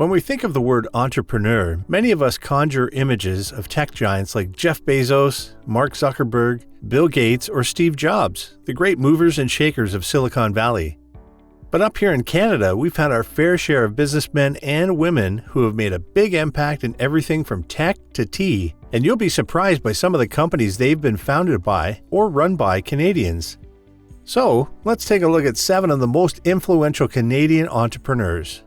When we think of the word entrepreneur, many of us conjure images of tech giants like Jeff Bezos, Mark Zuckerberg, Bill Gates, or Steve Jobs, the great movers and shakers of Silicon Valley. But up here in Canada, we've had our fair share of businessmen and women who have made a big impact in everything from tech to tea, and you'll be surprised by some of the companies they've been founded by or run by Canadians. So, let's take a look at 7 of the most influential Canadian entrepreneurs.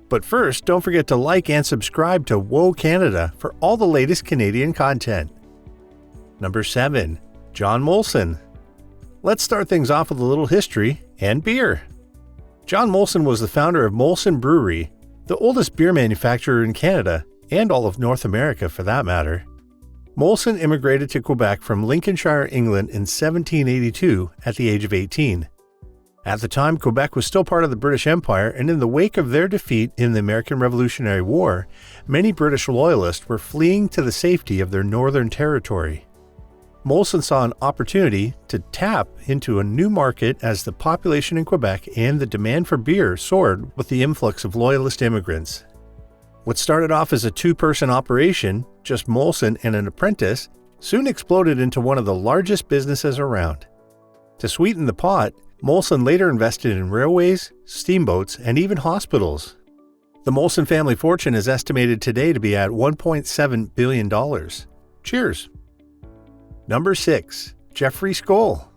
But first, don't forget to like and subscribe to Whoa Canada for all the latest Canadian content. Number 7. John Molson. Let's start things off with a little history and beer. John Molson was the founder of Molson Brewery, the oldest beer manufacturer in Canada, and all of North America for that matter. Molson immigrated to Quebec from Lincolnshire, England in 1782 at the age of 18. At the time, Quebec was still part of the British Empire, and in the wake of their defeat in the American Revolutionary War, many British loyalists were fleeing to the safety of their northern territory. Molson saw an opportunity to tap into a new market as the population in Quebec and the demand for beer soared with the influx of loyalist immigrants. What started off as a 2-person operation, just Molson and an apprentice, soon exploded into one of the largest businesses around. To sweeten the pot, Molson later invested in railways, steamboats, and even hospitals. The Molson family fortune is estimated today to be at $1.7 billion. Cheers! Number 6. Jeffrey Skoll.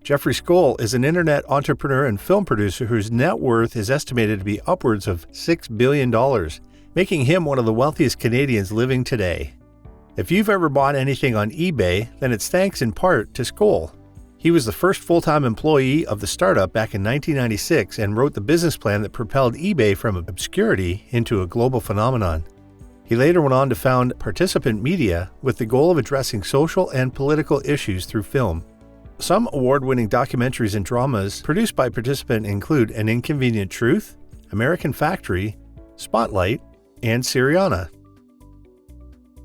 Jeffrey Skoll is an internet entrepreneur and film producer whose net worth is estimated to be upwards of $6 billion, making him one of the wealthiest Canadians living today. If you've ever bought anything on eBay, then it's thanks in part to Skoll. He was the first full-time employee of the startup back in 1996 and wrote the business plan that propelled eBay from obscurity into a global phenomenon. He later went on to found Participant Media with the goal of addressing social and political issues through film. Some award-winning documentaries and dramas produced by Participant include An Inconvenient Truth, American Factory, Spotlight, and Syriana.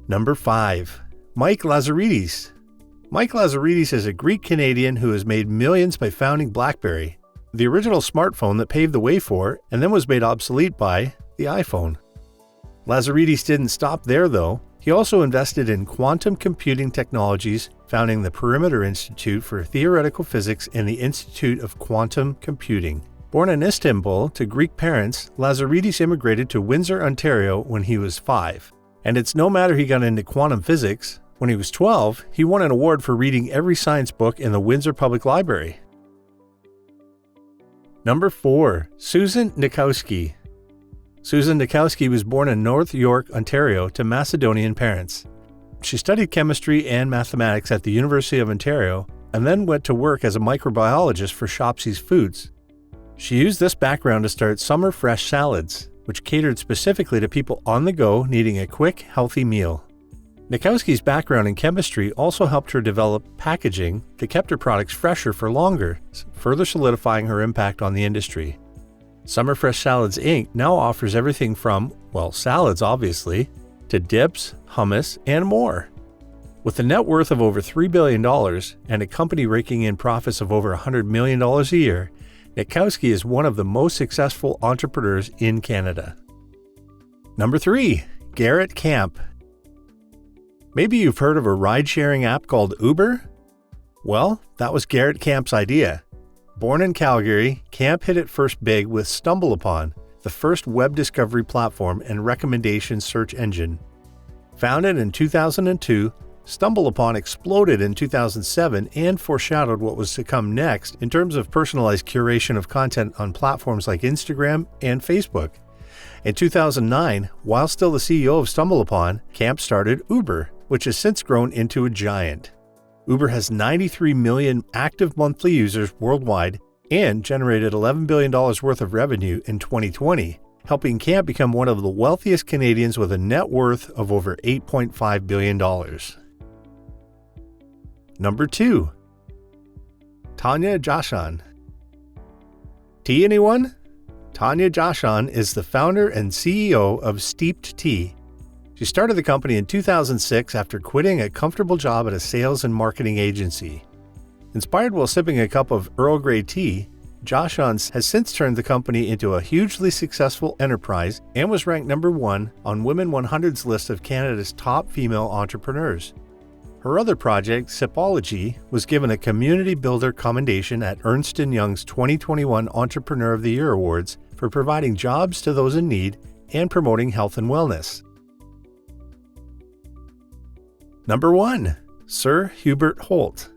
Number 5. Mike Lazaridis. Mike Lazaridis is a Greek-Canadian who has made millions by founding BlackBerry, the original smartphone that paved the way for and then was made obsolete by the iPhone. Lazaridis didn't stop there though. He also invested in quantum computing technologies, founding the Perimeter Institute for Theoretical Physics and the Institute of Quantum Computing. Born in Istanbul to Greek parents, Lazaridis immigrated to Windsor, Ontario when he was 5. And it's no matter he got into quantum physics. When he was 12, he won an award for reading every science book in the Windsor Public Library. Number 4. Susan Nakowski. Susan Nakowski was born in North York, Ontario, to Macedonian parents. She studied chemistry and mathematics at the University of Ontario and then went to work as a microbiologist for Shopsy's Foods. She used this background to start Summer Fresh Salads, which catered specifically to people on the go needing a quick, healthy meal. Nakowski's background in chemistry also helped her develop packaging that kept her products fresher for longer, further solidifying her impact on the industry. Summer Fresh Salads Inc. now offers everything from, well, salads obviously, to dips, hummus, and more. With a net worth of over $3 billion and a company raking in profits of over $100 million a year, Nakowski is one of the most successful entrepreneurs in Canada. Number 3. Garrett Camp. Maybe you've heard of a ride-sharing app called Uber? Well, that was Garrett Camp's idea. Born in Calgary, Camp hit it first big with StumbleUpon, the first web discovery platform and recommendation search engine. Founded in 2002, StumbleUpon exploded in 2007 and foreshadowed what was to come next in terms of personalized curation of content on platforms like Instagram and Facebook. In 2009, while still the CEO of StumbleUpon, Camp started Uber, which has since grown into a giant. Uber has 93 million active monthly users worldwide and generated $11 billion worth of revenue in 2020, helping Camp become one of the wealthiest Canadians with a net worth of over $8.5 billion. Number 2. Tanya Joshua. Tea anyone? Tanya Joshua is the founder and CEO of Steeped Tea. She started the company in 2006 after quitting a comfortable job at a sales and marketing agency. Inspired while sipping a cup of Earl Grey tea, Joshua has since turned the company into a hugely successful enterprise and was ranked number 1 on Women 100's list of Canada's top female entrepreneurs. Her other project, Sipology, was given a Community Builder Commendation at Ernst & Young's 2021 Entrepreneur of the Year Awards for providing jobs to those in need and promoting health and wellness. Number 1. Sir Hubert Holt.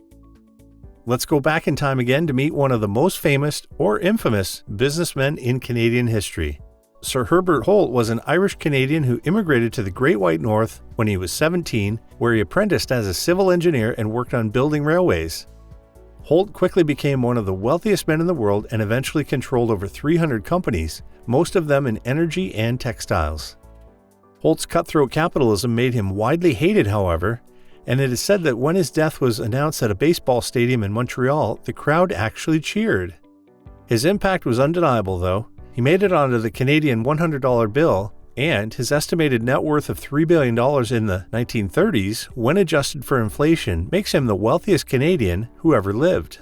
Let's go back in time again to meet one of the most famous or infamous businessmen in Canadian history. Sir Hubert Holt was an Irish-Canadian who immigrated to the Great White North when he was 17, where he apprenticed as a civil engineer and worked on building railways. Holt quickly became one of the wealthiest men in the world and eventually controlled over 300 companies, most of them in energy and textiles. Holt's cutthroat capitalism made him widely hated, however, and it is said that when his death was announced at a baseball stadium in Montreal, the crowd actually cheered. His impact was undeniable, though. He made it onto the Canadian $100 bill, and his estimated net worth of $3 billion in the 1930s, when adjusted for inflation, makes him the wealthiest Canadian who ever lived.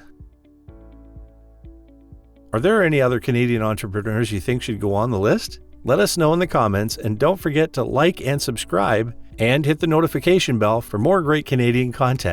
Are there any other Canadian entrepreneurs you think should go on the list? Let us know in the comments, and don't forget to like and subscribe, and hit the notification bell for more great Canadian content.